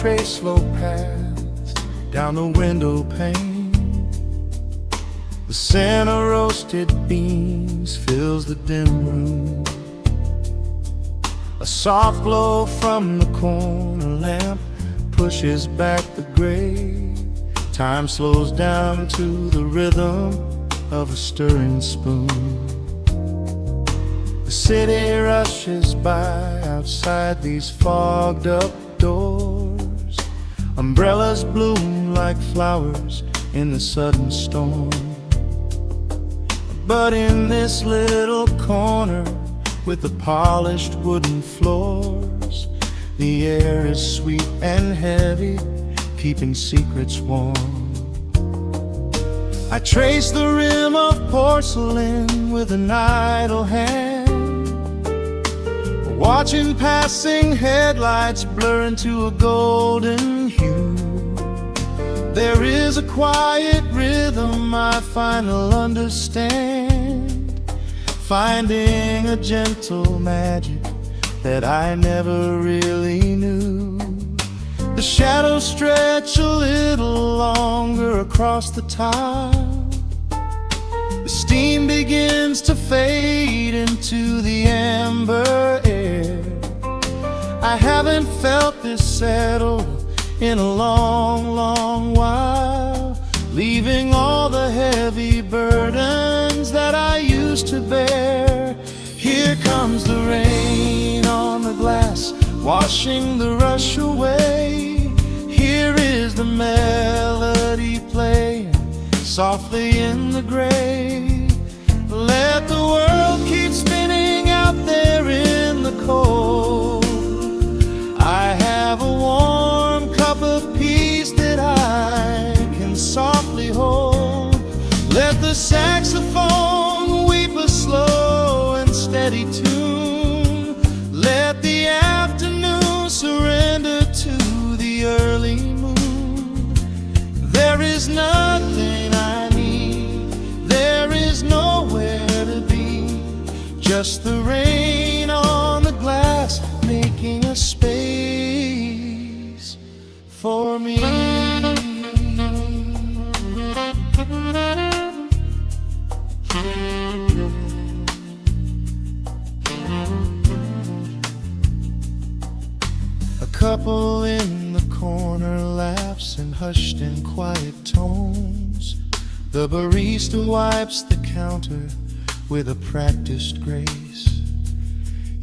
trace slow paths down the window pane. The scent of roasted beans fills the dim room. A soft glow from the corner lamp pushes back the gray. Time slows down to the rhythm of a stirring spoon. The city rushes by outside these fogged up doors. Umbrellas bloom like flowers in the sudden storm. But in this little corner with the polished wooden floors, the air is sweet and heavy, keeping secrets warm. I trace the rim of porcelain with an idle hand, watching passing headlights blur into a golden hue. There is a quiet rhythm I finally understand, finding a gentle magic that I never really knew. The shadows stretch a little longer across the tile. The steam begins to fade into the amber air. I haven't felt this settle in a long, long while, leaving all the heavy burdens that I used to bear. Here comes the rain on the glass, washing the rush away. Here is the melody playing softly in the gray. Let the world keep spinning out there in the cold. I have a warm cup of peace that I can softly hold. Let the saxophone weep a slow and steady tune. Let the afternoon surrender to the early moon. There is nothing I need, there is nowhere to be, just the rain on the glass making a space for me. A couple in the corner laughs in hushed and quiet tones. The barista wipes the counter with a practiced grace.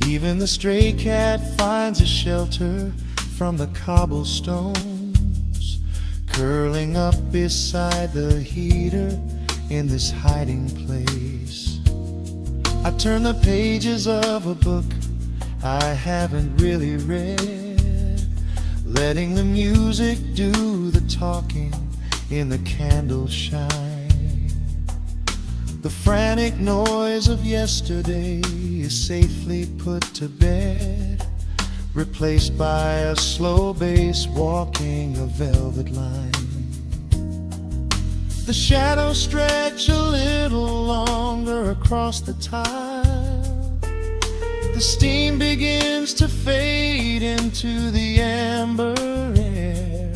Even the stray cat finds a shelter from the cobblestones, curling up beside the heater in this hiding place. I turn the pages of a book I haven't really read, letting the music do the talking in the candle shine. The frantic noise of yesterday is safely put to bed, replaced by a slow bass walking a velvet line. The shadows stretch a little longer across the tile. The steam begins to fade into the amber air.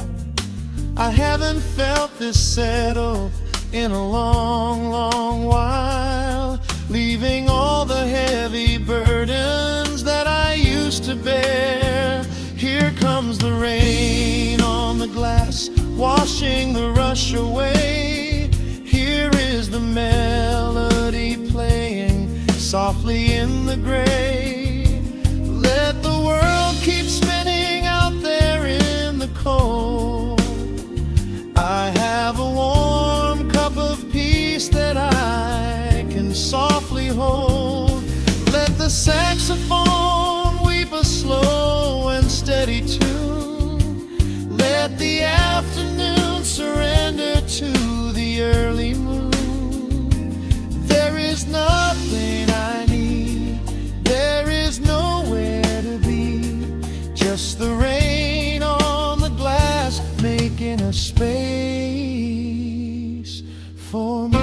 I haven't felt this settle in a long, long while, leaving all the heavy burdens that I used to bear. Here comes the rain on the glass, washing the rush away. Here is the melody playing softly in the gray. Let the world keep spinning out there in the cold. I have a warm cup of peace that I can softly hold. Let the saxophone weep a slow and steady tune. Let the afternoon surrender to the early moon. There is nothing I need, there is nowhere to be, just the rain on the glass making a space for me.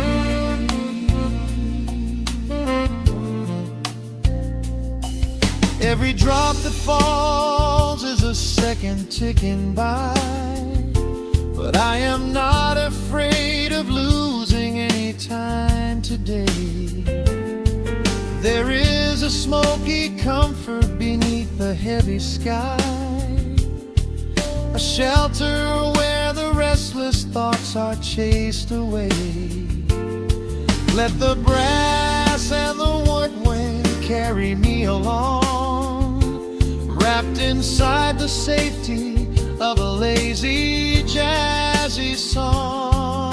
Every drop that falls is a second ticking by, but I am not afraid of losing any time today. There is a smoky comfort beneath the heavy sky, a shelter where the restless thoughts are chased away. Let the brass and the woodwind carry me along, wrapped inside the safety of a lazy, jazzy song.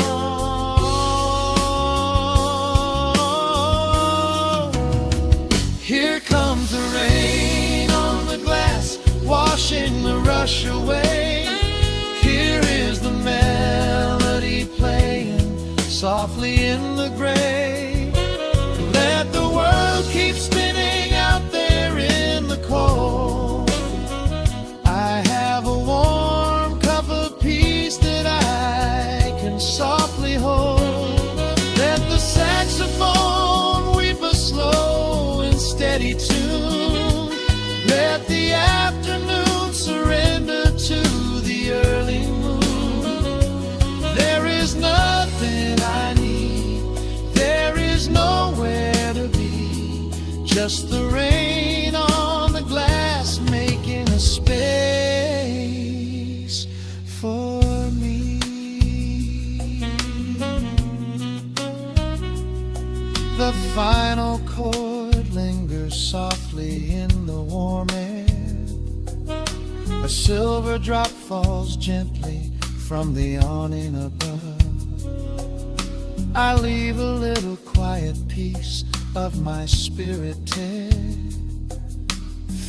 Here comes the rain on the glass, washing the rush away. Here is the melody playing softly in the gray. Let the world keep spinning out there in the cold. I have a warm cup of peace that I can softly hold. Let the saxophone weep a slow and steady tune. Let the afternoon surrender to the early moon. There is nothing I need, there is nowhere to be, just the rain on the glass making a space for me. The final chord lingers softly in the warm air. A silver drop falls gently from the awning above. I leave a little quiet piece of my spirit tear,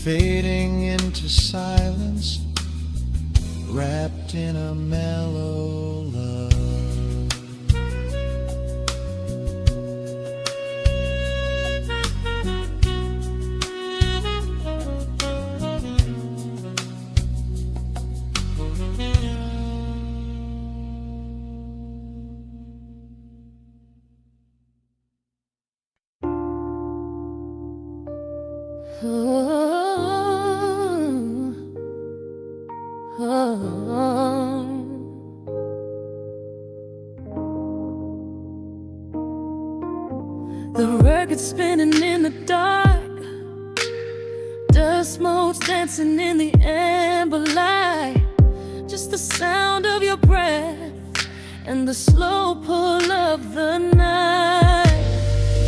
fading into silence, wrapped in a mellow love. The record spinning in the dark, dust motes dancing in the amber light. Just the sound of your breath and the slow pull of the night.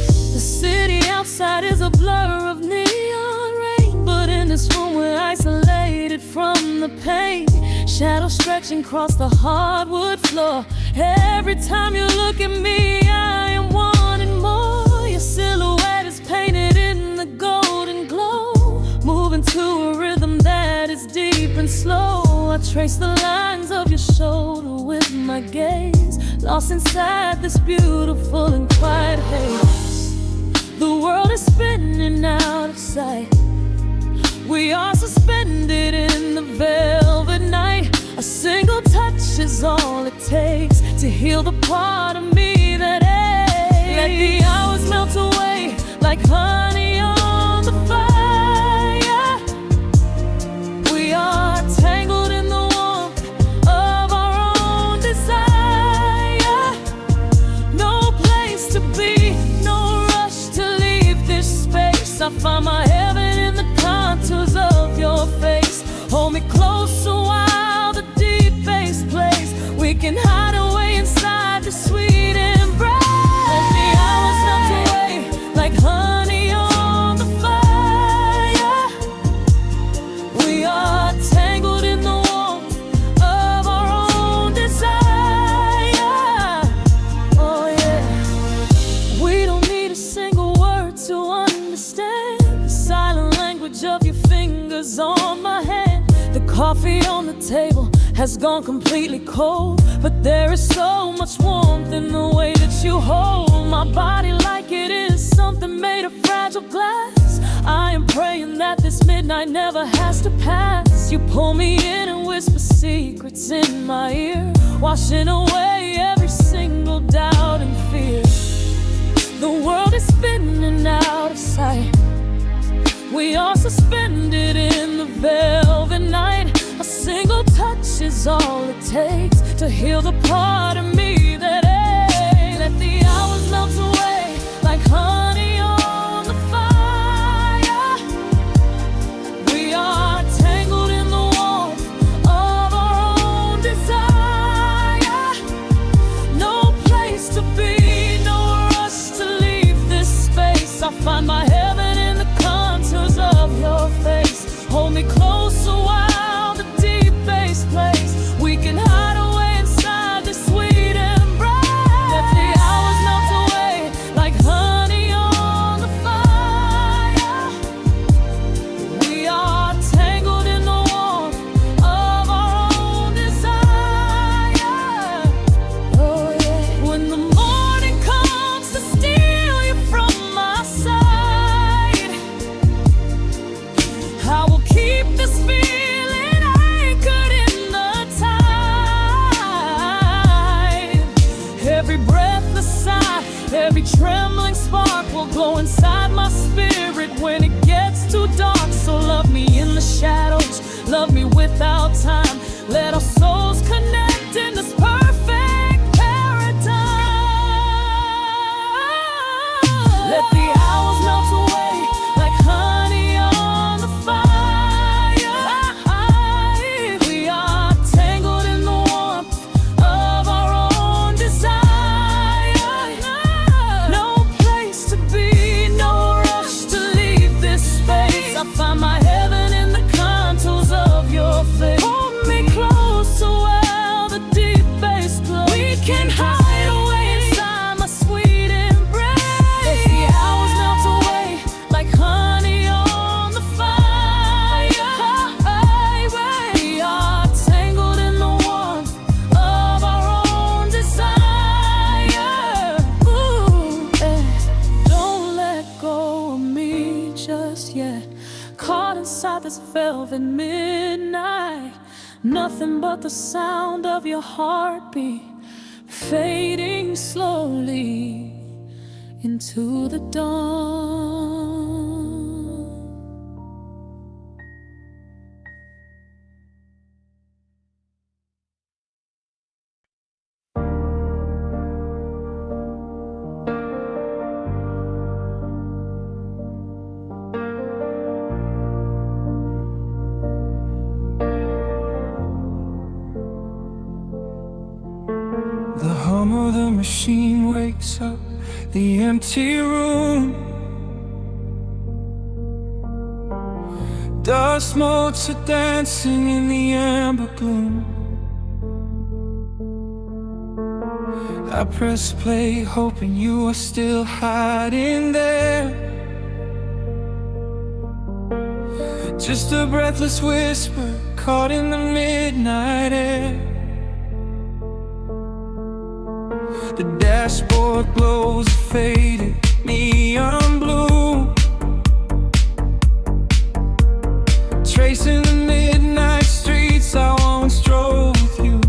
The city outside is a blur of neon rain, but in this room we're isolated from the pain. Shadows stretching across the hardwood floor. Every time you look at me, I am wanting more. Your silhouette is painted in the golden glow, moving to a rhythm that is deep and slow. I trace the lines of your shoulder with my gaze, lost inside this beautiful and quiet haze. The world is spinning out of sight. We are suspended in the velvet night. A single touch is all it takes to heal the part of me that aches. Let the hours melt away like honey on the fire. We are tangled in the warmth of our own desire. No place to be, no rush to leave this space. I find my heaven in the contours of your face. Hold me closer while the deep bass plays. We can hide away inside the sweet embrace. Let the hours melt away like honey on the fire. We are tangled in the warmth of our own desire. Oh yeah. We don't need a single word to understand the silent language of your fingers on my hand. The coffee on the table has gone completely cold, but there is so much warmth in the way that you hold my body like it is something made of fragile glass. I am praying that this midnight never has to pass. You pull me in and whisper secrets in my ear, washing away every single doubt and fear. The world is spinning out of sight. We are suspended in the velvet night. single touch is all it takes to heal the part of me that aches. Let the hours melt away like honey on the fire. We are tangled in the warmth of our own desire. No place to be, no rush to leave this space. I find my heaven in the contours of your face. Hold me closer while the deep bass plays. We can hide away inside this sweet embrace. Let the hours melt away like honey on the fire. We are tangled in the warmth of our own desire. Oh yeah. When the morning comes to steal you from my side, I will keep this feeling anchored in the tide. Every breathless sigh, every trembling spark will glow inside my spirit when it gets too dark. So love me in the shadows, love me without time. Let our souls connect in this perfect paradise. Let the hours melt away like honey on the fire. We are tangled in the warmth of our own desire. No place to be, no rush to leave this space. I find my heaven in the contours of your face. Hold me closer while the deep bass plays. We can hide away inside my sweet embrace. Let the hours melt away like honey on the fire. We are tangled in the warmth of our own desire. Ooh, don't let go of me just yet. Caught inside this velvet midnight. Nothing but the sound of your heartbeat fading slowly into the dawn. The hum of the machine wakes up the empty room. Dust motes are dancing in the amber gloom. I press play, hoping you are still hiding there. Just a breathless whisper caught in the midnight air. The dashboard glows a faded neon blue, tracing the midnight streets I once drove with you.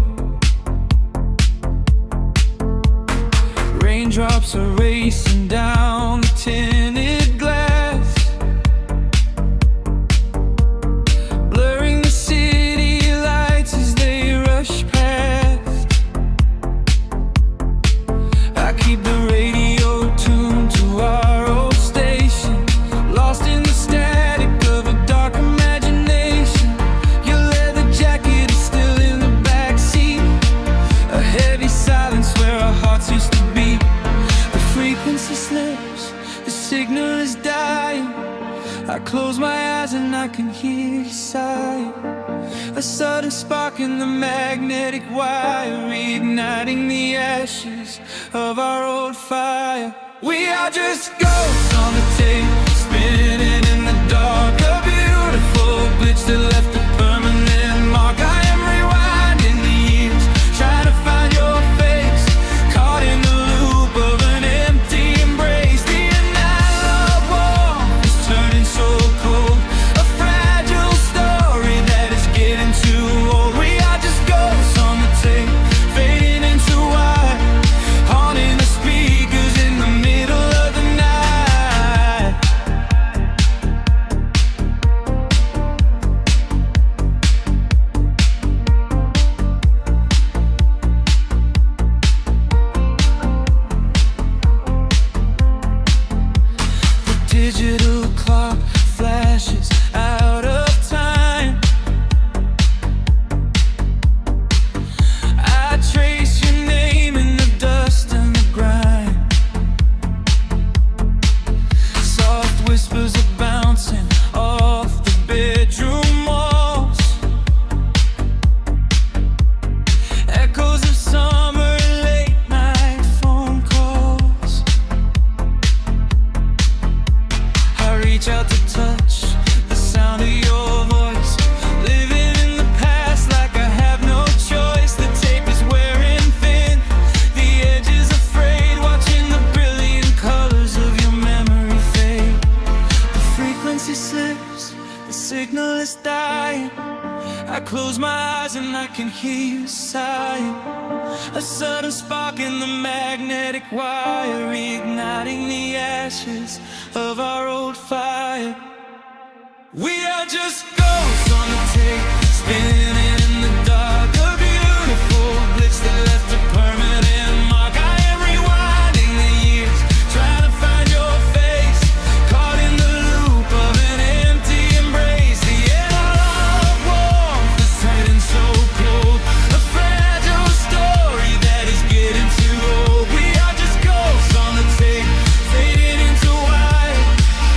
Raindrops are racing down the tinted glass, blurring the city lights as they rush past. I keep the radio tuned to our old station, lost in the static of a dark imagination. Your leather jacket is still in the backseat, a heavy silence where our hearts used to beat. The frequency slips, the signal is dying. I close my eyes and I can hear you sighing. A sudden spark in the magnetic wire, reigniting the ashes of our old fire. We are just ghosts on the tape, spinning in the dark. A beautiful glitch that left a permanent mark. I am rewinding the years, trying to find your face, caught in the loop of an empty embrace. The analog warmth is turning so cold, a fragile story that is getting too old. We are just ghosts on the tape, fading into white, haunting the speakers in the middle of the night. I can hear you sighing. A sudden spark in the magnetic wire, reigniting the ashes of our old fire. We are just ghosts on the tape, spinning in the dark. A beautiful glitch that left a permanent mark. I am rewinding the years, trying to find your face, caught in the loop of an empty embrace. The air of warmth is turning so cold, a fragile story that is getting too old. We are just ghosts on the tape, fading into white,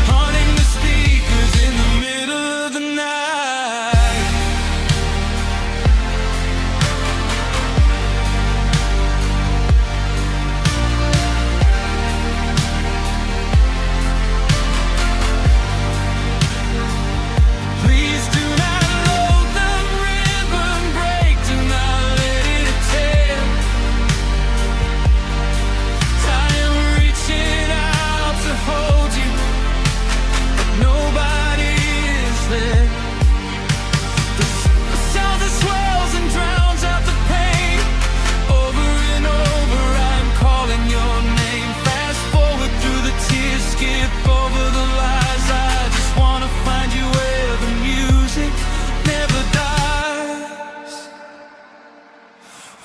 haunting the speakers in the middle of the night. Please do not load the ribbon break, do not let it tear. I am reaching out to hold you, but nobody is there. The sound that swells and drowns out the pain. Over and over I'm calling your name. Fast forward through the tears, skip over the lies. I just wanna find you where the music never dies.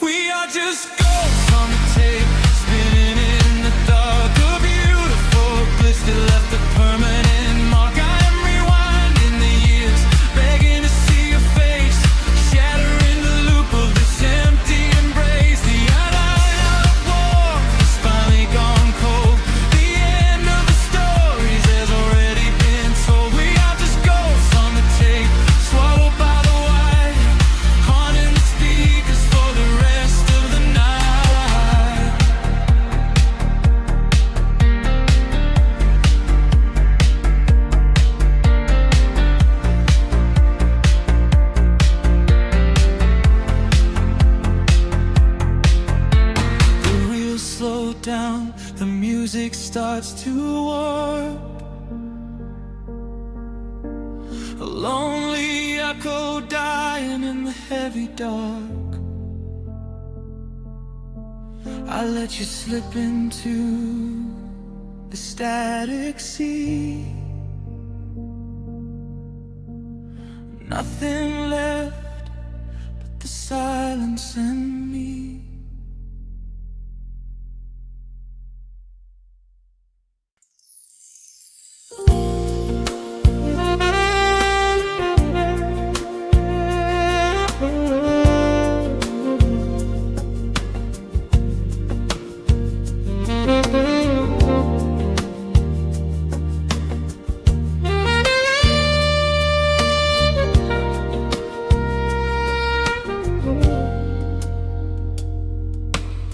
We are just ghosts on the tape, spinning in the dark. A beautiful glitch that left a permanent mark. I am rewinding the years, begging to see your face, shattering the loop of this empty embrace. The unwind of war has finally gone cold. The end of the stories has already been told. We are just ghosts on the tape, swallowed by the wire, haunting the speakers for the rest of the night. The reels slow down, the music starts to warp. A lonely echo dying in the heavy dark. I let you slip into the static sea. Nothing left but the silence and me.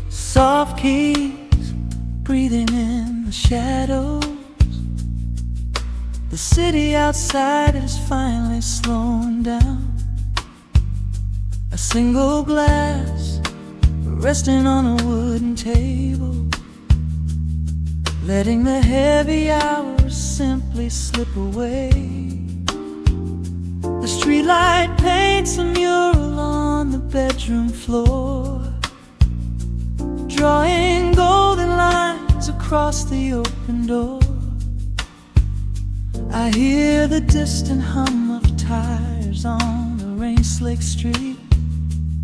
Soft keys breathing in the shadows. The city outside is finally slowing down. A single glass resting on a wooden table, letting the heavy hours simply slip away. The streetlight paints a mural on the bedroom floor, drawing golden lines across the open door. I hear the distant hum of tires on the rain-slicked street,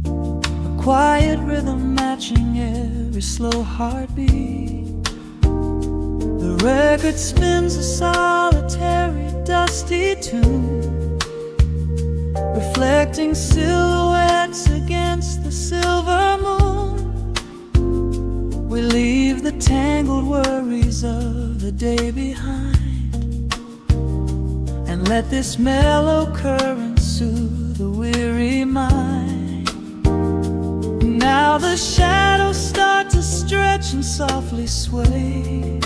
a quiet rhythm matching every slow heartbeat. The record spins a solitary, dusty tune, reflecting silhouettes against the silver moon. We leave the tangled worries of the day behind, and let this mellow current soothe the weary mind. Now the shadows start to stretch and softly sway,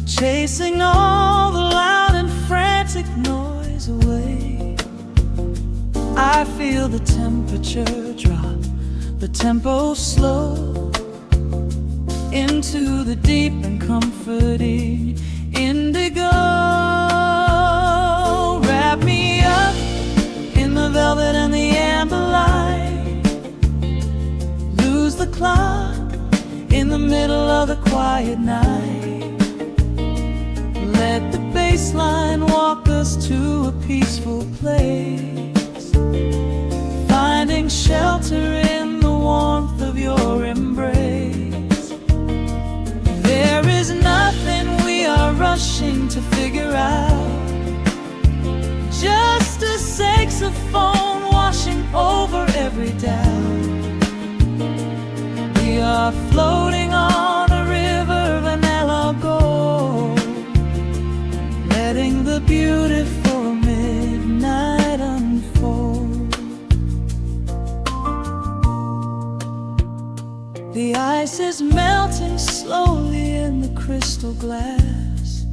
chasing all the loud and frantic noise away. I feel the temperature drop, the tempo slow, into the deep and comforting indigo. Wrap me up in the velvet and the amber light, of the quiet night. Let the bass line walk us to a peaceful place, finding shelter in the warmth of your embrace. There is nothing we are rushing to figure out, just a saxophone washing over every doubt. We are floating on a river, vanilla gold, letting the beautiful midnight unfold. The ice is melting slowly in the crystal glass.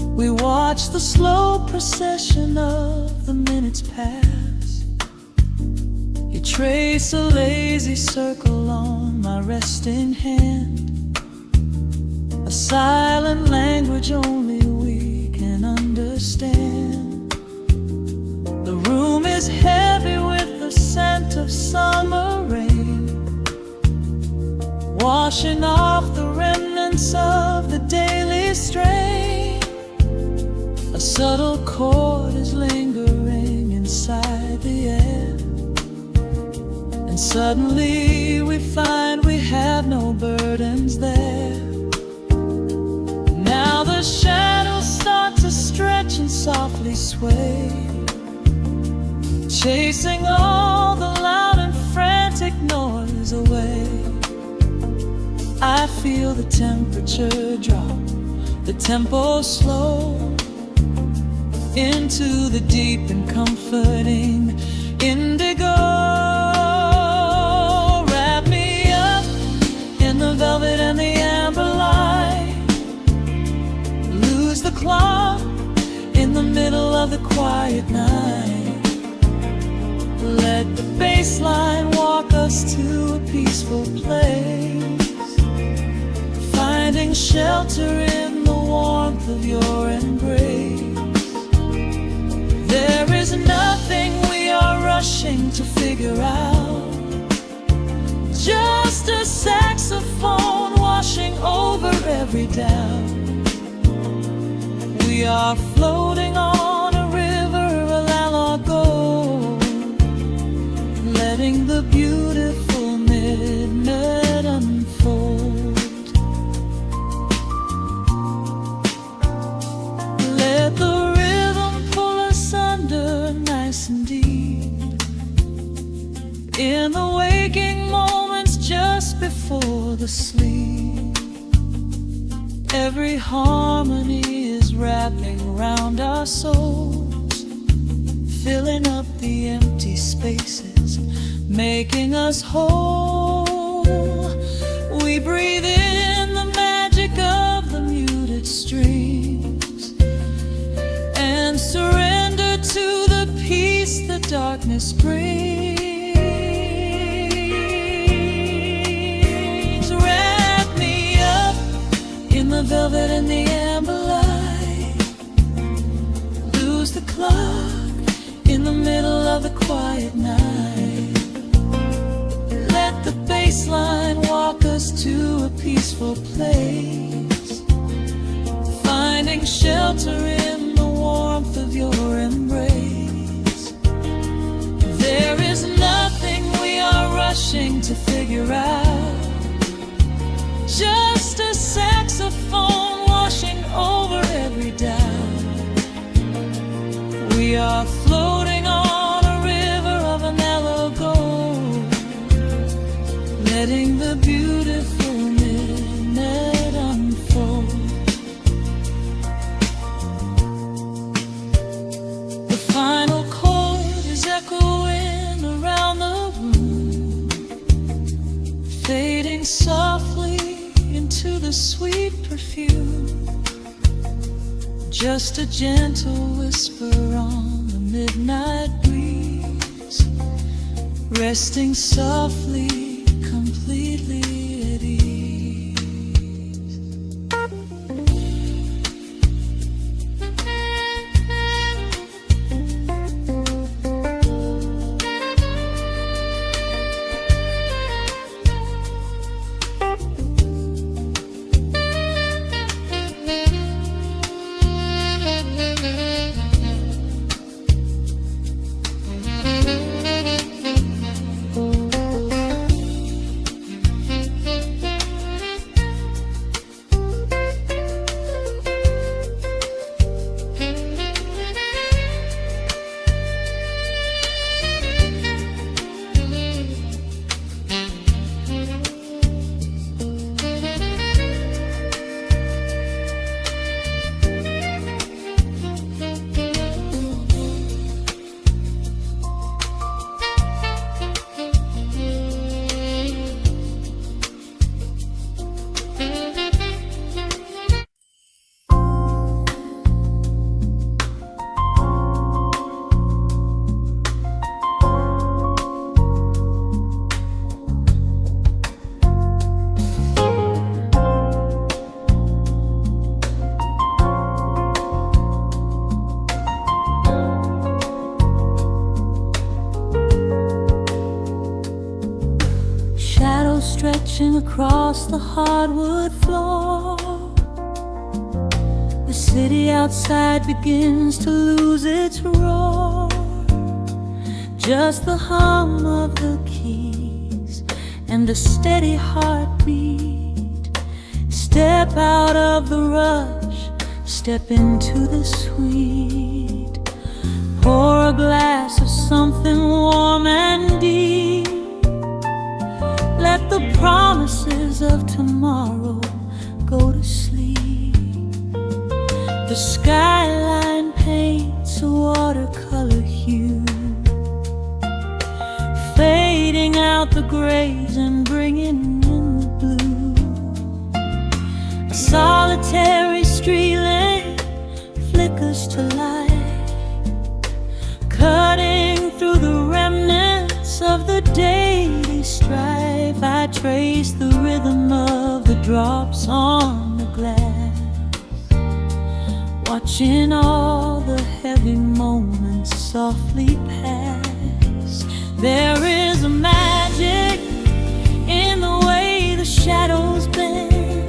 We watch the slow procession of the minutes pass. You trace a lazy circle on my resting hand, a silent language only we can understand. The room is heavy with the scent of summer rain, washing off the remnants of the daily strain. A subtle chord is lingering inside the air, and suddenly we find we have no burdens there. Now the shadows start to stretch and softly sway, chasing all the loud and frantic noise away. I feel the temperature drop, the tempo slow, into the deep and comforting indigo. Wrap me up in the velvet and the amber light, lose the clock in the middle of the quiet night. Let the bass line walk us to a peaceful place, finding shelter in the warmth of your embrace. There is nothing we are rushing to figure out, just a saxophone washing over every doubt. We are floating on a river, a la gold, letting the beautiful midnight unfold. Let the rhythm pull us under nice and deep, in the waking moments just before the sleep. Every harmony is wrapping around our souls, filling up the empty spaces, making us whole. We breathe in the magic of the muted strings and surrender to the peace the darkness brings. Wrap me up in the velvet and the amber light, lose the clock in the middle of the quiet night. Let the bass line walk us to a peaceful place, finding shelter in the warmth of your embrace. There is nothing we are rushing to figure out, just a saxophone washing over every doubt. We are floating on a river of a mellow gold, letting the beautiful midnight unfold. The final chord is echoing around the room, fading softly into the sweet perfume. Just a gentle whisper on the midnight breeze, resting softly, completely at ease. across the hardwood floor. The city outside begins to lose its roar. Just the hum of the keys and a steady heartbeat. Step out of the rush, step into the sweet. Pour a glass of something warm and deep. Let the promises of tomorrow go to sleep. The skyline paints a watercolor hue, fading out the grays and bringing in the blue. A solitary street lamp flickers to light, cutting through the remnants of the daily strife. I trace the rhythm of the drops on the glass, watching all the heavy moments softly pass. There is a magic in the way the shadows bend,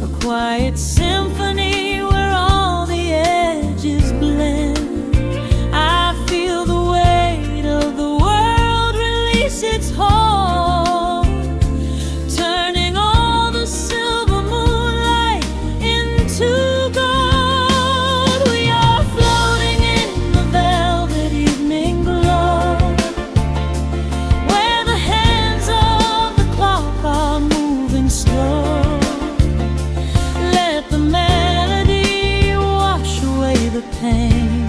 a quiet symphony where all the edges blend. I feel the weight of the world release its hold, turning all the silver moonlight into gold. We are floating in the velvet evening glow, where the hands of the clock are moving slow. Let the melody wash away the pain,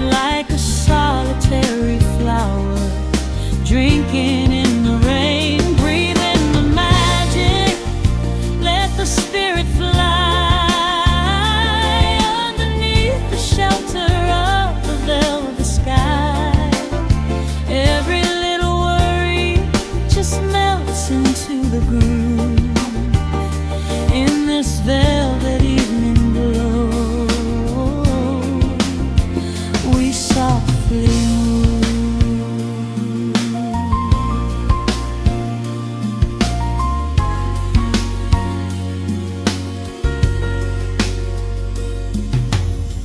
like a solitary flower drinking in the rain. Breathe in the magic, let the spirit fly underneath the shelter of the velvet sky. Every little worry just melts into the groove in this velvet evening glow. We softly move.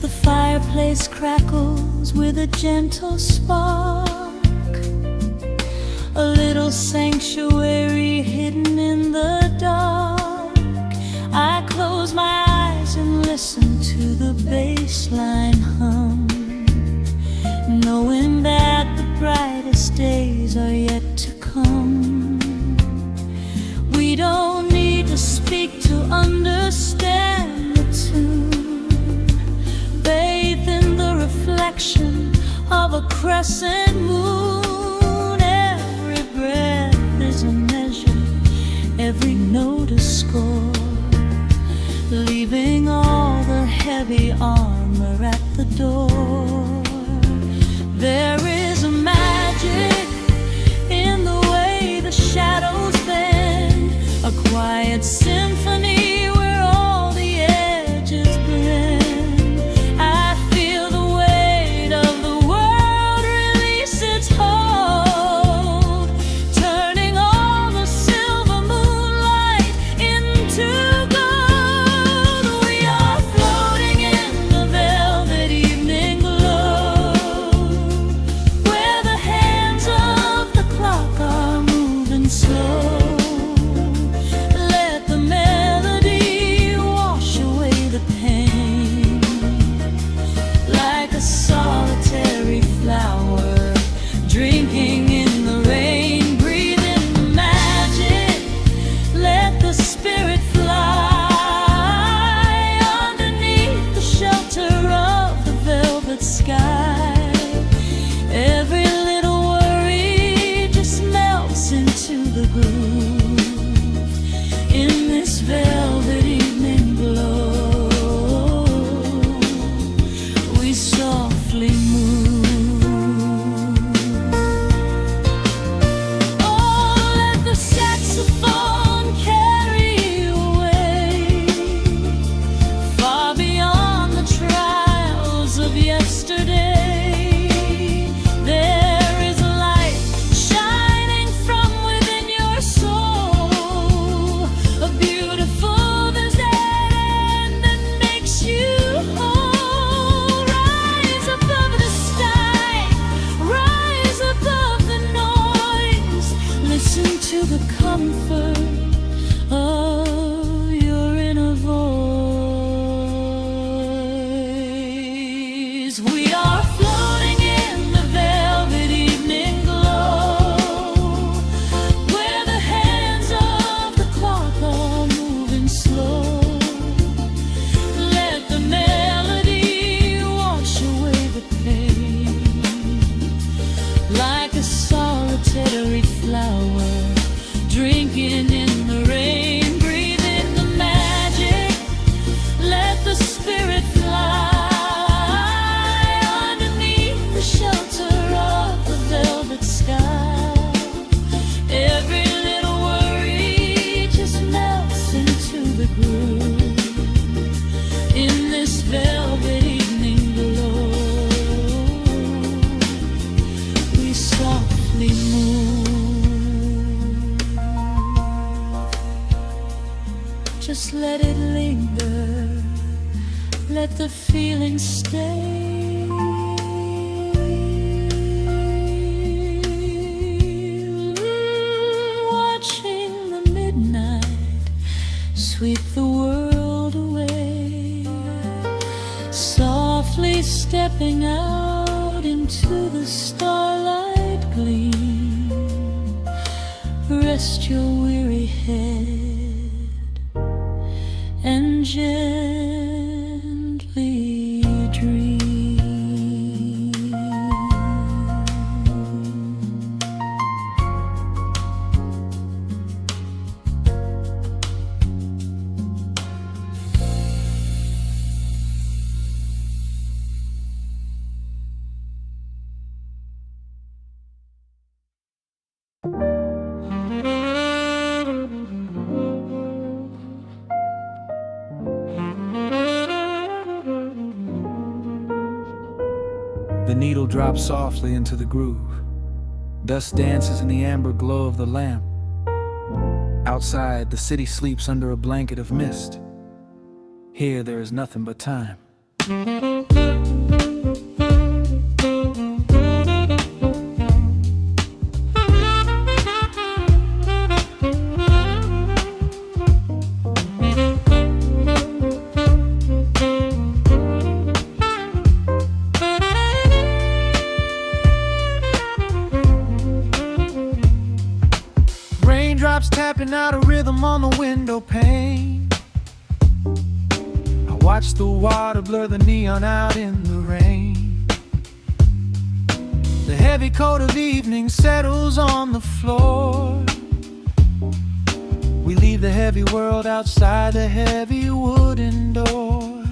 The fireplace crackles with a gentle spark, a little sanctuary hidden in the dark. I close my eyes and listen to the bassline hum, knowing that the brightest days are yet to come. We don't need to speak to understand the tune, bathed in the reflection of a crescent moon. Every breath is a measure, every note a score, leaving all the heavy armor at the door. There is a magic in the way the shadows bend, a quiet symphony where all the edges blend. I feel the weight of the world release its hold, turning all the silver moonlight into gold. We are floating in the velvet evening glow, drinking in the rain, breathe in the magic, let the spirit fly underneath the shelter of the velvet sky. Every little worry just melts into the groove in this velvet evening glow. We softly move, just let it linger, let the feeling stay. Watching the midnight sweep the world away, softly stepping out into the starlight gleam. Rest your weary head and gently dream. The needle drops softly into the groove. Dust dances in the amber glow of the lamp. Outside, the city sleeps under a blanket of mist. Here, there is nothing but time. Raindrops tapping out a rhythm on the window pane. I watch the water blur the neon out in the rain. The heavy coat of evening settles on the floor. We leave the heavy world outside the heavy wooden door.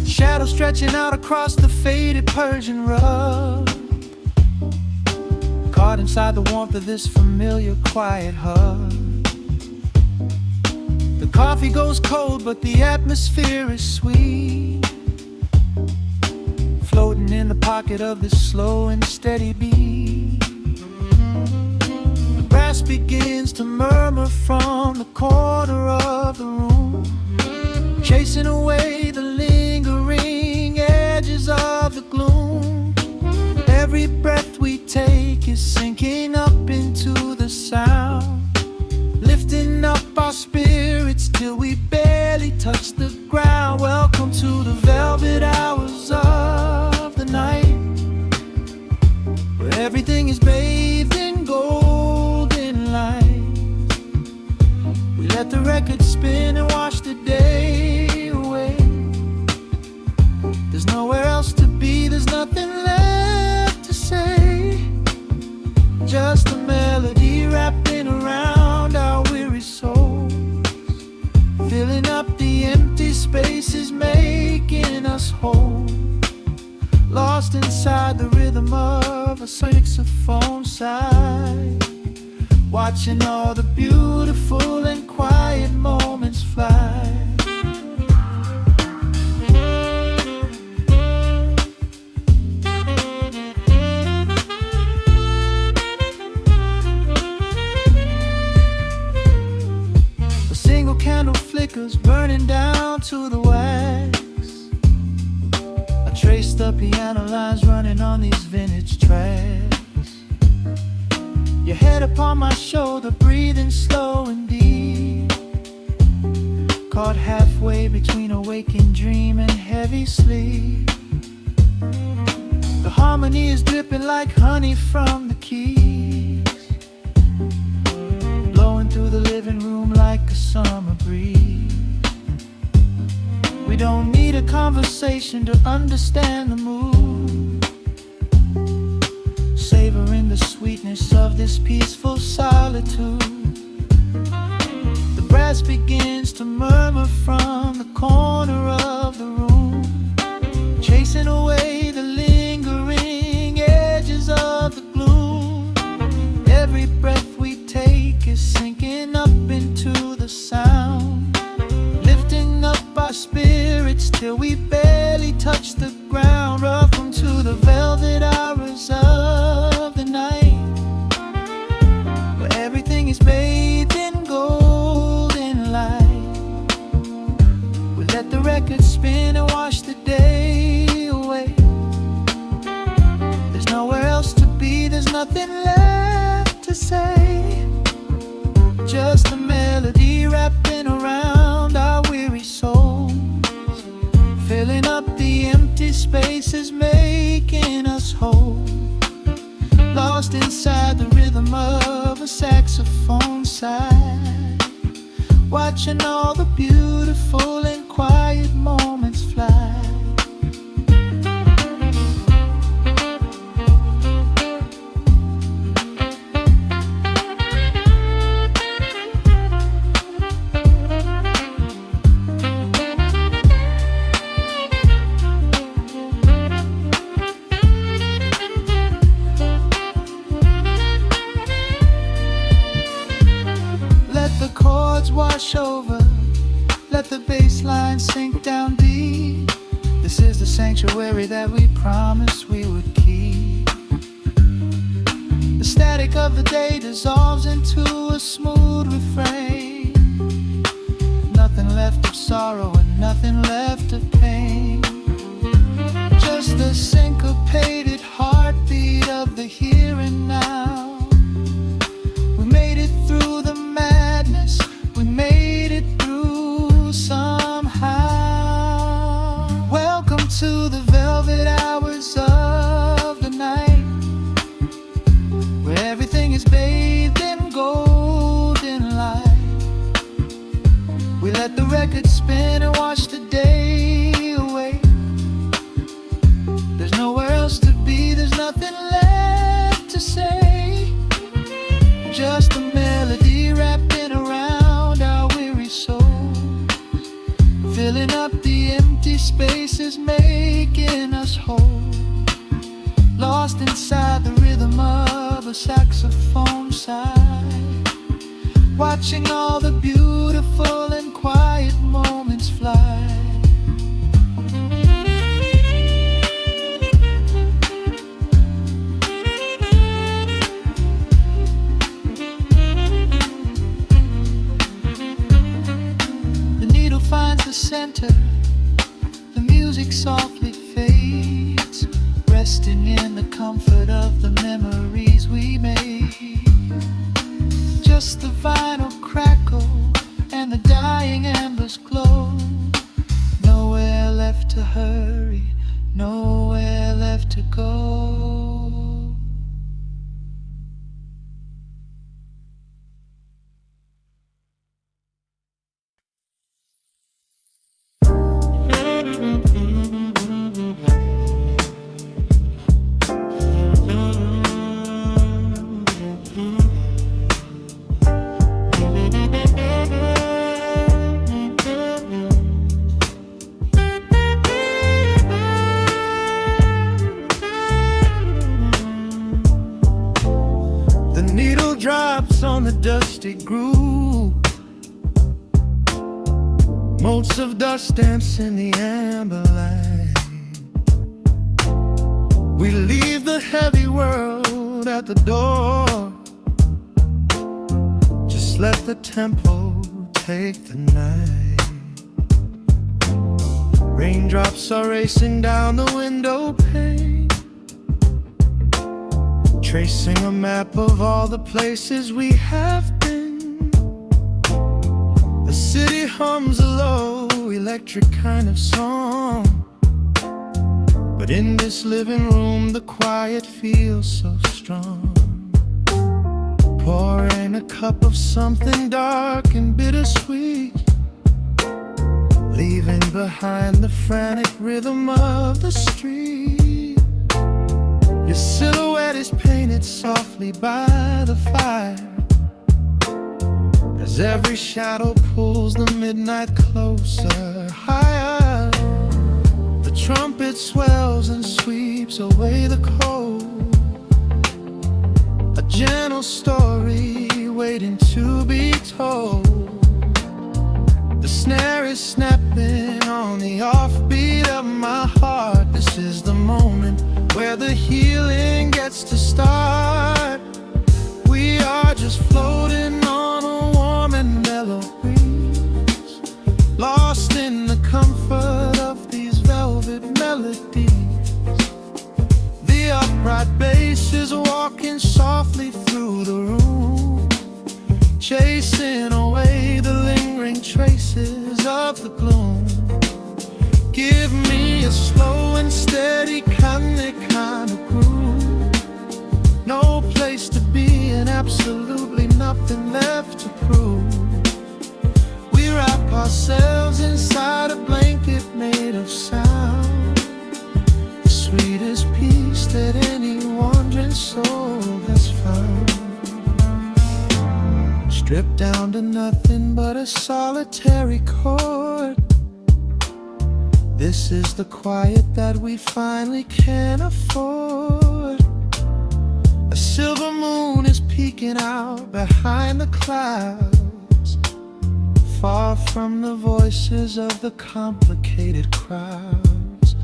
Shadows stretching out across the faded Persian rug, caught inside the warmth of this familiar quiet hug. The coffee goes cold, but the atmosphere is sweet, floating in the pocket of this slow and steady beat. The brass begins to murmur from the corner of the room, chasing away the lingering edges of the gloom. Every breath we take is sinking up into the sound, lifting up our spirits till we barely touch the ground. Welcome to the velvet hours of the night, where everything is bathed in golden light. We let the record spin and wash the day away. There's nowhere else to be, there's nothing left to say. Just a melody wrapping around our weary souls, filling up the empty spaces, making us whole. Lost inside the rhythm of a saxophone sigh, watching all the beautiful and quiet moments fly. A single candle flickers, burning down to the wax. I trace the piano lines running on these vintage tracks. Your head upon my shoulder, breathing slow and deep, caught halfway between a waking dream and heavy sleep. The harmony is dripping like honey from the keys, blowing through the living room like a summer breeze. We don't need a conversation to understand the mood, savoring the sweetness of this peaceful solitude. bass begins to murmur from the corner of the room, chasing away the lingering edges of the gloom. Every breath we take is sinking up into the sound, lifting up our spirits till we barely touch the ground. Welcome to the velvet hours of the night, where everything is bathed in golden light. We let the record spin and wash the day away. There's nowhere else to be, there's nothing left to say. Just a melody wrapping around our weary souls, filling up the empty spaces, making us whole. Lost inside the rhythm of a saxophone sigh, watching all the beautiful and quiet moments fly. Wash over, let the bass line sink down deep. This is the sanctuary that we promised we would keep. The static of the day dissolves into a smooth refrain. Nothing left of sorrow and nothing left of pain, just the syncopated heartbeat of the here and now. We made it through the madness, we made it through somehow. Welcome to the velvet hours of the night, where everything is bathed in golden light. We let the record spin and wash the day away. There's nowhere else to be, there's nothing left to say. Just a melody wrapping around our weary souls, filling up the empty spaces, making us whole. Lost inside the rhythm of a saxophone sigh, watching all the beautiful and quiet moments fly. Finds the center, the music softly fades, resting in the comfort of the memories we made. Just the vinyl crackle and the dying embers glow. Nowhere left to hurry, nowhere left to go. Drops on the dusty groove, motes of dust dance in the amber light. We leave the heavy world at the door, just let the tempo take the night. Raindrops are racing down the window pane, tracing a map of all the places we have been. The city hums a low, electric kind of song, but in this living room the quiet feels so strong. Pouring a cup of something dark and bittersweet, leaving behind the frantic rhythm of the street. Your silhouette is painted softly by the fire, as as every shadow pulls the midnight closer, higher. The trumpet swells and sweeps away the cold. A gentle story waiting to be told. The snare is snapping on the offbeat of my heart. This is the moment where the healing gets to start. We are just floating on a warm and mellow breeze, lost in the comfort of these velvet melodies. The upright bass is walking softly through the room, chasing away the lingering traces of the gloom. Give me a slow and steady kind of groove. No place to be and absolutely nothing left to prove. We wrap ourselves inside a blanket made of sound, the sweetest peace that any wandering soul has found. Stripped down to nothing but a solitary chord. This is the quiet that we finally can afford. A silver moon is peeking out behind the clouds, far from the voices of the complicated crowds.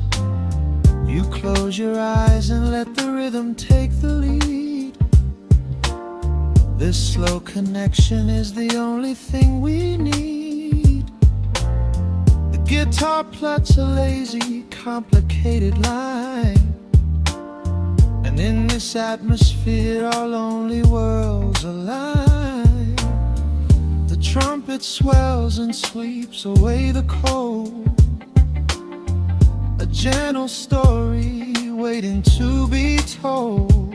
You close your eyes and let the rhythm take the lead. This slow connection is the only thing we need. The guitar plucks a lazy, complicated line, and in this atmosphere our lonely worlds align. The trumpet swells and sweeps away the cold. A gentle story waiting to be told.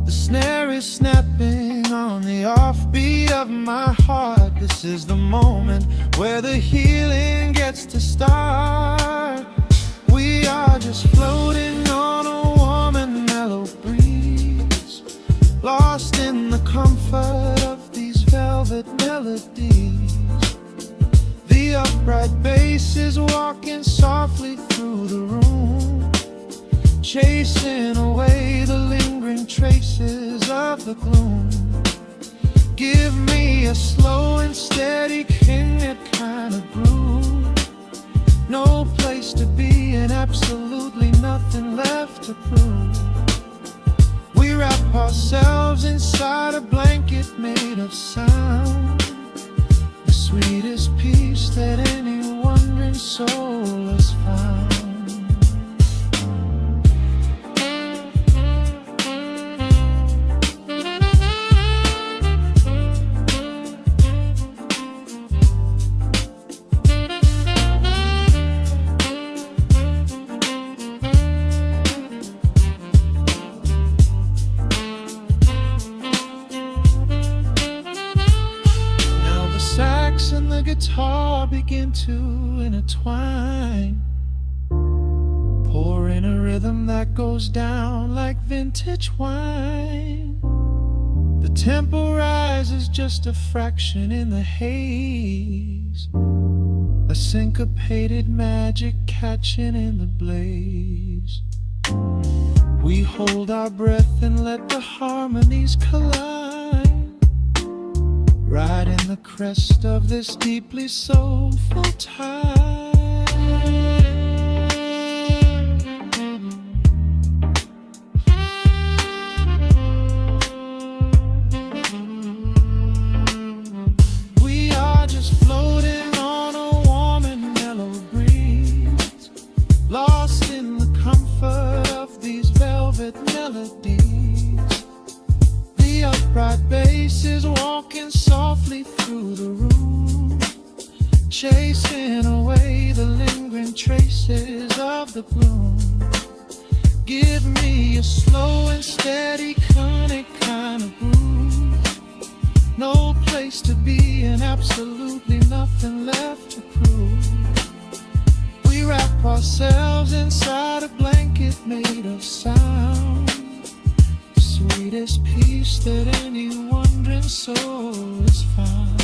The snare is snapping on the offbeat of my heart. This is the moment where the healing gets to start. We are just floating on a warm and mellow breeze, lost in the comfort of these velvet melodies. The upright bass is walking softly through the room, chasing away the lingering traces of the gloom. Give me a slow and steady kind of groove. No place to be and absolutely nothing left to prove. We wrap ourselves inside a blanket made of sound, the sweetest peace that any wandering soul has found. And the guitar begin to intertwine, pouring a rhythm that goes down like vintage wine. The tempo rises just a fraction in the haze, a syncopated magic catching in the blaze. We hold our breath and let the harmonies collide, right in the crest of this deeply soulful tide. We are just floating on a warm and mellow breeze, lost in the comfort of these velvet melodies. The upright bass is walking softly through the room, chasing away the lingering traces of the gloom. Give me a slow and steady kind of groove. No place to be and absolutely nothing left to prove. We wrap ourselves inside a blanket made of sound, the sweetest peace that anyone wandering soul is found.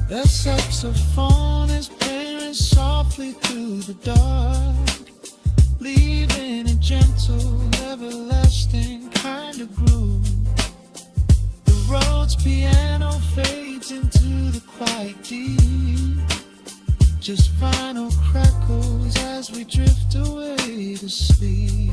The saxophone is playing softly through the dark, leaving a gentle, everlasting kind of groove. The Rhodes piano fades into the quiet deep, just final crackles as we drift away to sleep.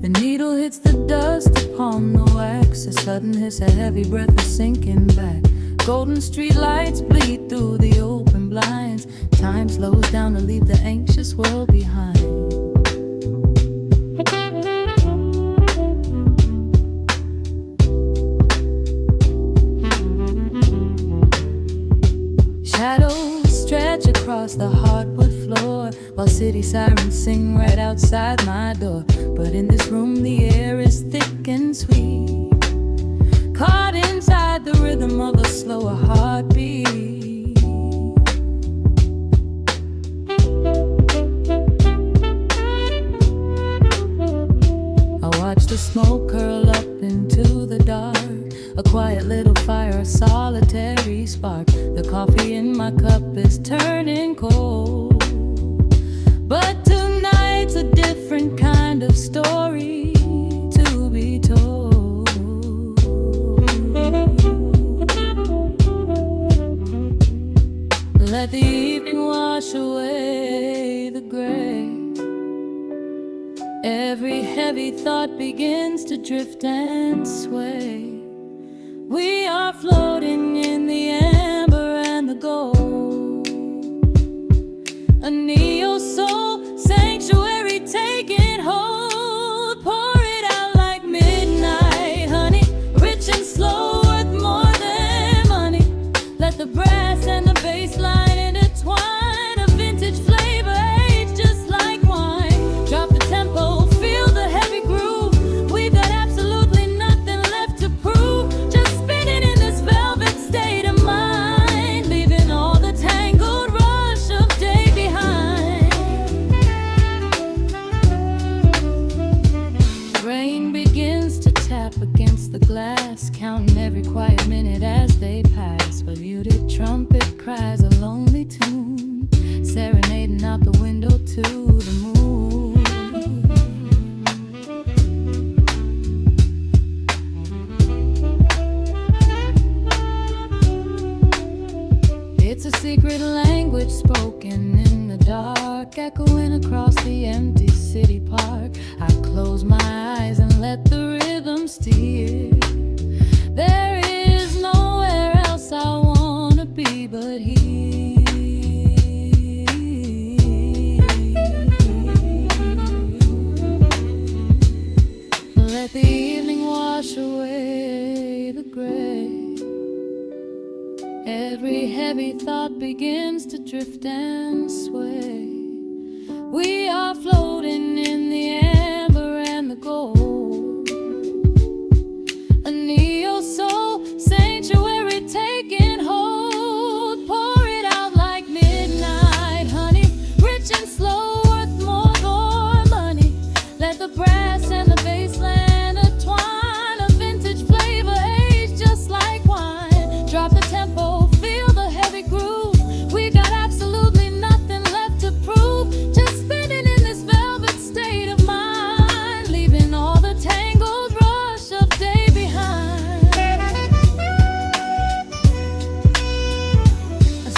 The needle hits the dust upon the wax. A sudden hiss, a heavy breath is sinking back. Golden street lights bleed through the open blinds. Time slows down to leave the anxious world behind. Shadows stretch across the hardwood floor, while city sirens sing right outside my door. But in this room the air is thick and sweet, caught inside the rhythm of a slower heartbeat. I watch the smoke curl up into the dark, a quiet little fire, a solitary spark. The coffee in my cup is turning cold, but tonight's a different kind of story to be told. Let the evening wash away the gray. Every heavy thought begins to drift and sway. We are floating in the amber and the gold, a neo-soul sanctuary taking hold. Pour it out like midnight honey, rich and slow, worth more than money. Let the brass and the bass line intertwine, a vintage flavor aged just like wine. Drop the tempo, feel the heavy groove. We've got absolutely nothing left to prove, just spinning in this velvet state of mind, leaving all the tangled rush of day behind. Rain begins to tap against the glass, counting every quiet minute as they pass. A muted trumpet cries a lonely tune, serenading out the window to the moon. It's a secret language spoken in the dark, echoing across the empty city park. I close my eyes and let the rhythm steer. There is nowhere else I wanna be but here. Let the evening wash away the gray. Every heavy thought begins to drift and sway. We are floating in the amber and the gold, a neo-soul sanctuary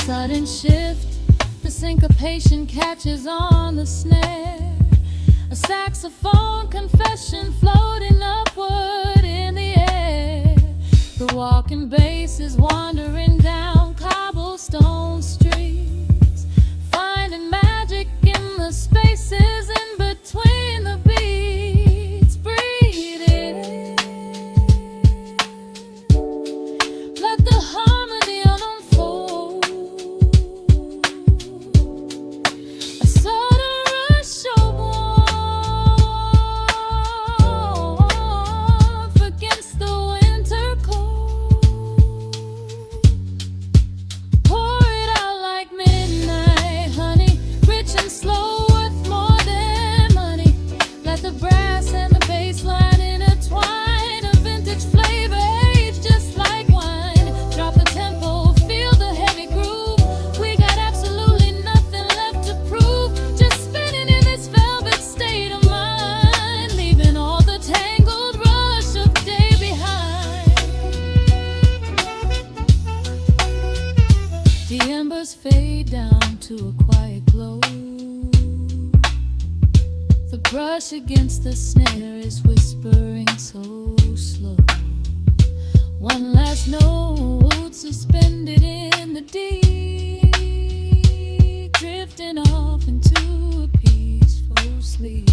Sudden shift, the syncopation catches on the snare. A saxophone confession floating upward in the air. The walking bass is wandering down cobblestone streets, finding magic in the spaces in between the beats. Breathe it in, let the harmony unfold. A sudden rush of warmth against the winter cold. Pour it out like midnight honey, rich and slow, worth more than money. Let the brass and the bass line intertwine, a vintage flavor aged just like wine. Drop the tempo, feel the heavy groove. We got absolutely nothing left to prove, just spinning in this velvet state of mind, leaving all the tangled rush of day behind. The embers fade down to a quiet glow. The brush against the snare is whispering so slow. One last note suspended in the deep, drifting off into a peaceful sleep.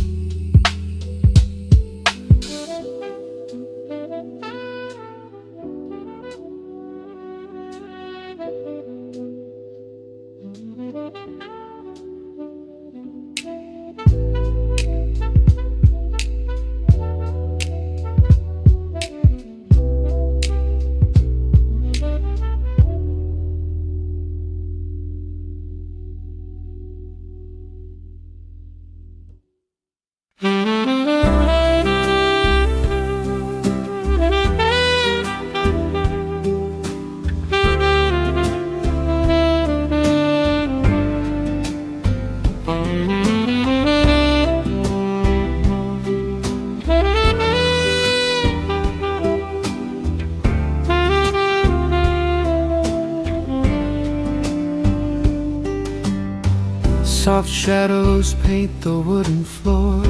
Soft shadows paint the wooden floor.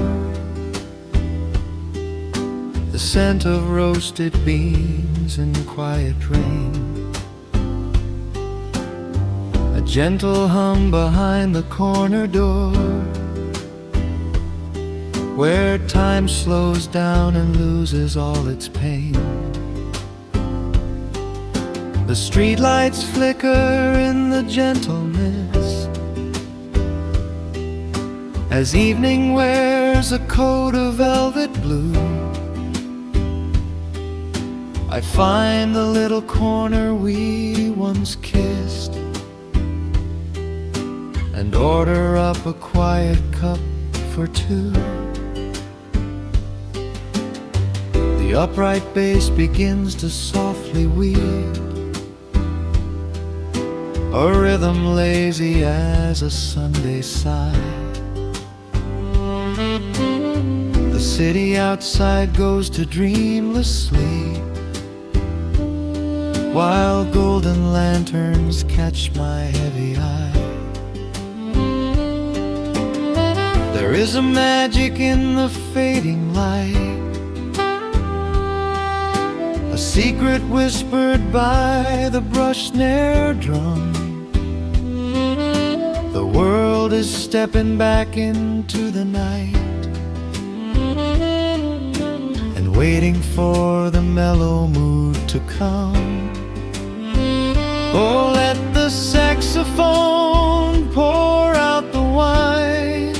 The scent of roasted beans and quiet rain. A gentle hum behind the corner door, where time slows down and loses all its pain. The streetlights flicker in the gentle mist, as evening wears a coat of velvet blue. I find the little corner we once kissed, and order up a quiet cup for two. The upright bass begins to softly weave, a rhythm lazy as a Sunday sigh. The city outside goes to dreamless sleep, while golden lanterns catch my heavy eye. There is a magic in the fading light, a secret whispered by the brush snare drum. The world is stepping back into the night, and waiting for the mellow mood to come. Oh, let the saxophone pour out the wine,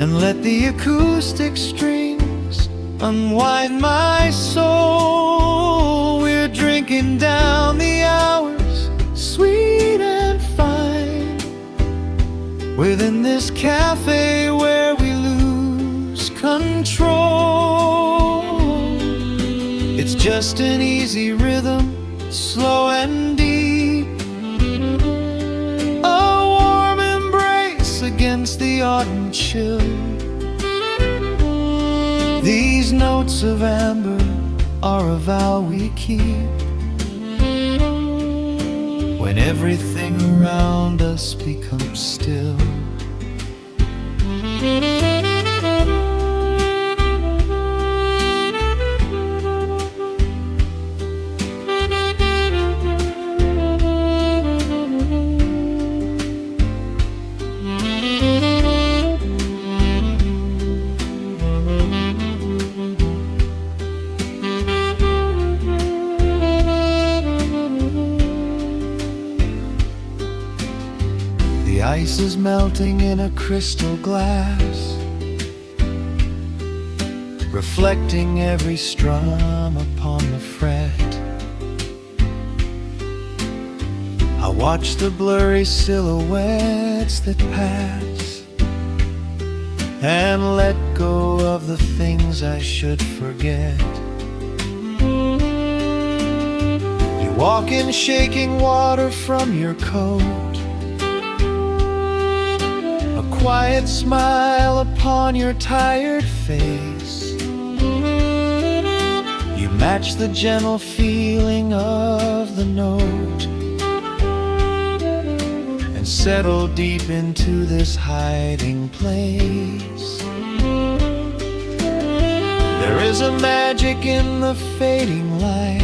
and let the acoustic strings unwind my soul. We're drinking down the hours, sweet and fine, within this cafe where we lose control. It's just an easy rhythm, slow and deep, a warm embrace against the autumn chill. These notes of amber are a vow we keep. when everything around us becomes still. The ice is melting in a crystal glass, reflecting every strum upon the fret. I watch the blurry silhouettes that pass and let go of the things I should forget. You walk in shaking water from your coat, quiet smile upon your tired face. You match the gentle feeling of the note and settle deep into this hiding place. There is a magic in the fading light,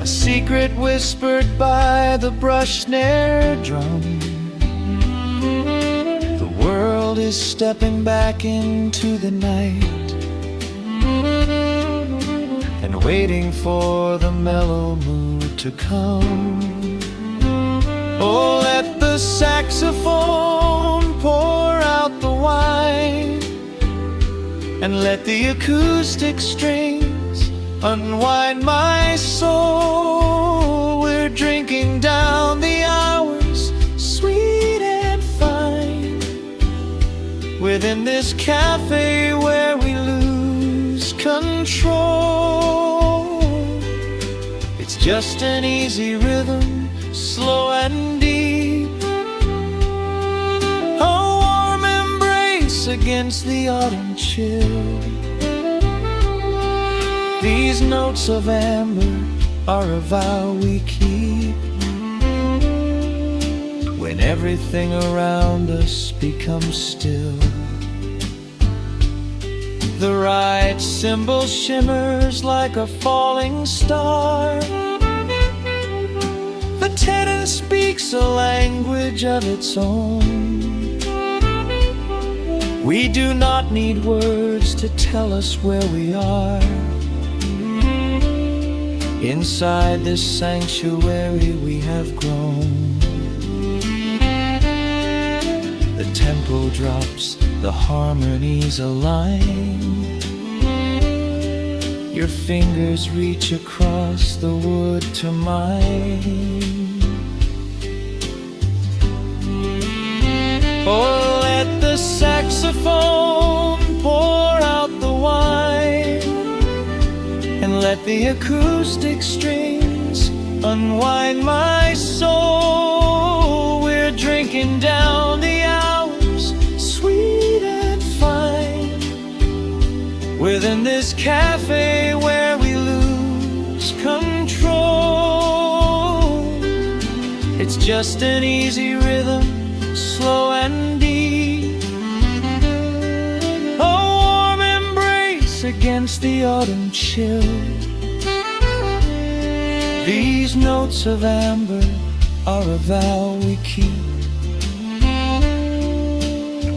a secret whispered by the brush snare drum. The world is stepping back into the night and waiting for the mellow mood to come. Oh, let the saxophone pour out the wine and let the acoustic strings unwind my soul. We're drinking down the hours, sweet and fine, within this cafe where we lose control. It's just an easy rhythm, slow and deep, a warm embrace against the autumn chill. These notes of amber are a vow we keep when everything around us becomes still. The right cymbal shimmers like a falling star. The tenor speaks a language of its own. We do not need words to tell us where we are. Inside this sanctuary we have grown. The tempo drops, the harmonies align. Your fingers reach across the wood to mine. Oh, let the saxophone pour out the wine and let the acoustic strings unwind my soul. We're drinking down the hours, sweet and fine, within this cafe where we lose control. It's just an easy rhythm, slow and deep, a warm embrace against the autumn chill. These notes of amber are a vow we keep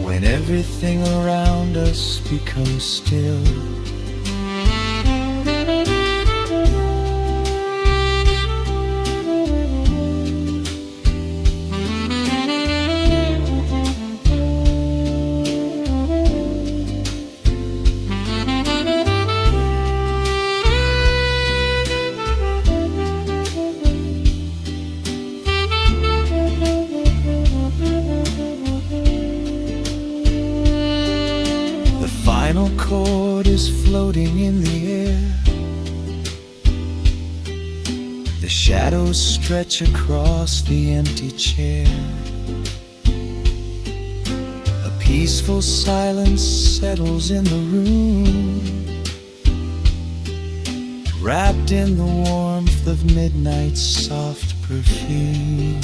when everything around us becomes still. The final chord is floating in the air. The shadows stretch across the empty chair. A peaceful silence settles in the room, wrapped in the warmth breath of midnight's soft perfume.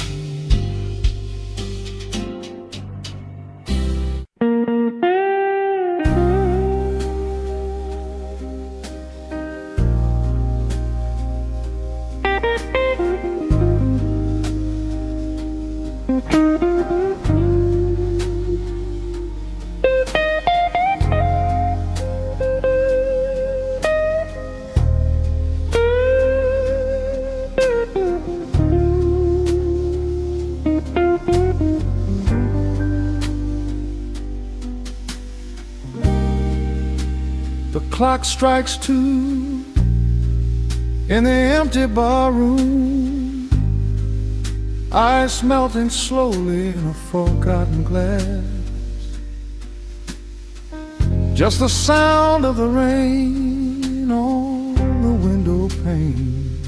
The clock strikes 2 in the empty bar room, ice melting slowly in a forgotten glass. Just the sound of the rain on the window pane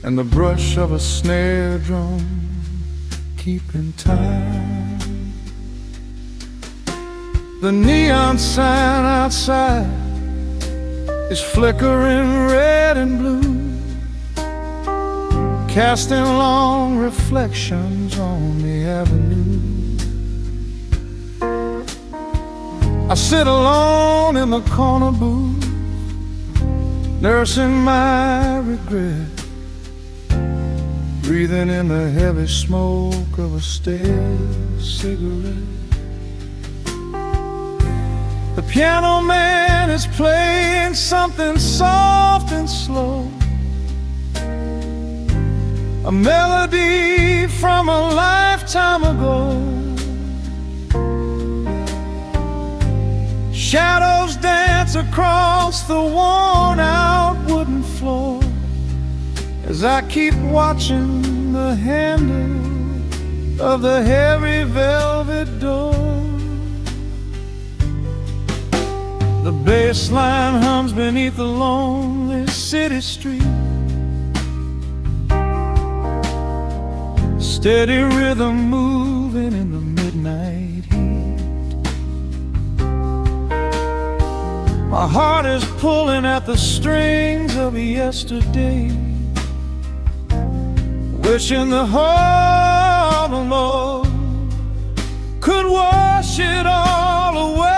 and the brush of a snare drum keeping time. The neon sign outside is flickering red and blue, casting long reflections on the avenue. I sit alone in the corner booth, nursing my regret, breathing in the heavy smoke of a stale cigarette. The piano man is playing something soft and slow, a melody from a lifetime ago. Shadows dance across the worn-out wooden floor as I keep watching the handle of the heavy velvet door. The bass line hums beneath the lonely city street, steady rhythm moving in the midnight heat. My heart is pulling at the strings of yesterday, wishing the heart alone could wash it all away.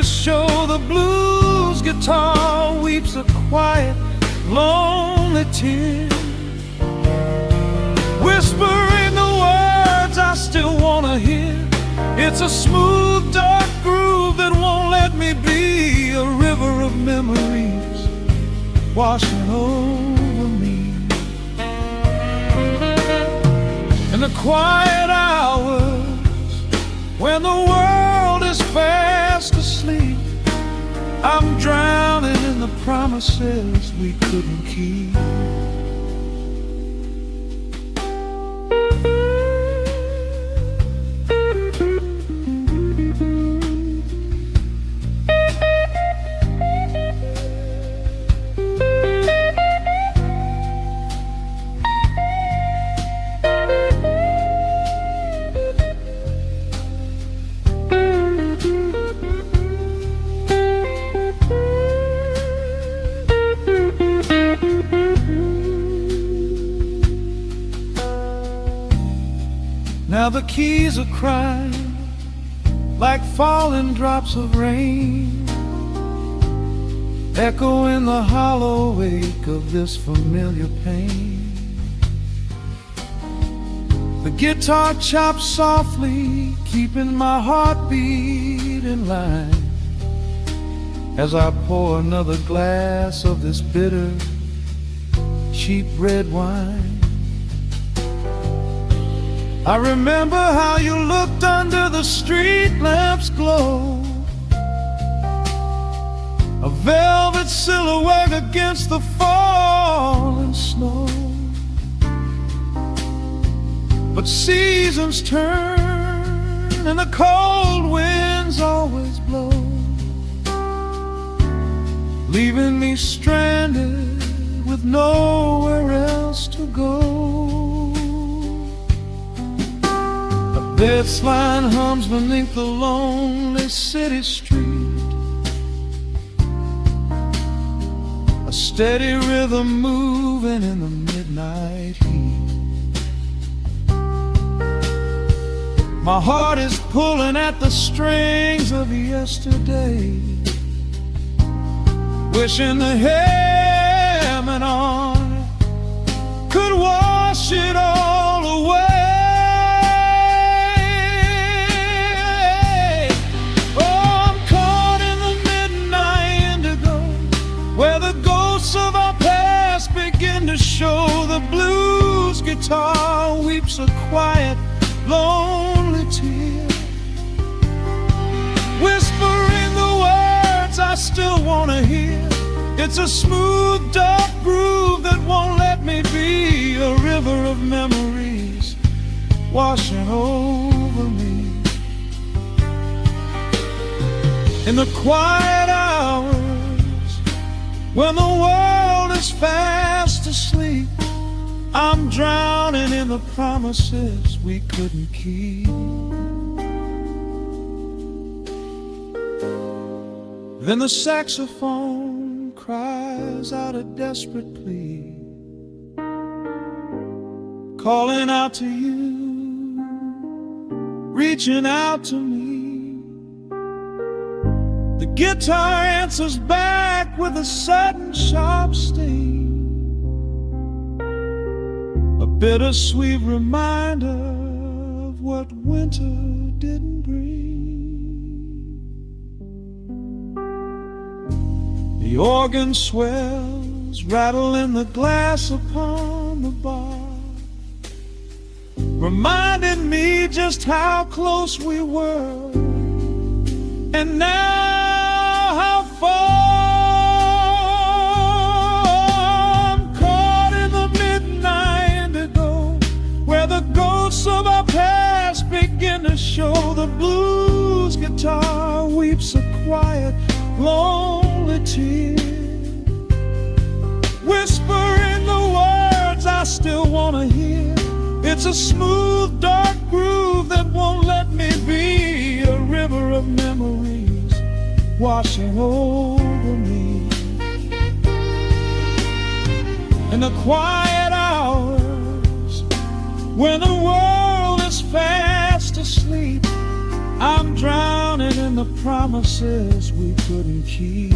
Show the blues guitar weeps a quiet, lonely tear, whispering the words I still wanna hear. It's a smooth, dark groove that won't let me be, a river of memories washing over me. In the quiet hours when the world is fast asleep, I'm drowning in the promises we couldn't keep. Now the keys are crying like falling drops of rain, echo in the hollow wake of this familiar pain. The guitar chops softly, keeping my heartbeat in line as I pour another glass of this bitter, cheap red wine. I remember how you looked under the street lamp's glow, a velvet silhouette against the falling snow. But seasons turn and the cold winds always blow, leaving me stranded with nowhere else to go. This line hums beneath the lonely city street, a steady rhythm moving in the midnight heat. My heart is pulling at the strings of yesterday, wishing the hammer on could wash it all away. To show the blues guitar weeps a quiet, lonely tear, whispering the words I still want to hear. It's a smooth, dark groove that won't let me be, a river of memories washing over me. In the quiet hours when the world is fast asleep, I'm drowning in the promises we couldn't keep. Then the saxophone cries out a desperate plea, calling out to you, reaching out to me. The guitar answers back with a sudden sharp sting, a bittersweet reminder of what winter didn't bring. The organ swells, rattling the glass upon the bar, reminding me just how close we were, and now how far. I'm caught in the midnight indigo, where the ghosts of our past begin to show. The blues guitar weeps a quiet, lonely tear, whispering the words I still want to hear. It's a smooth, dark groove that won't let me be, a river of memories washing over me. In the quiet hours when the world is fast asleep, I'm drowning in the promises we couldn't keep.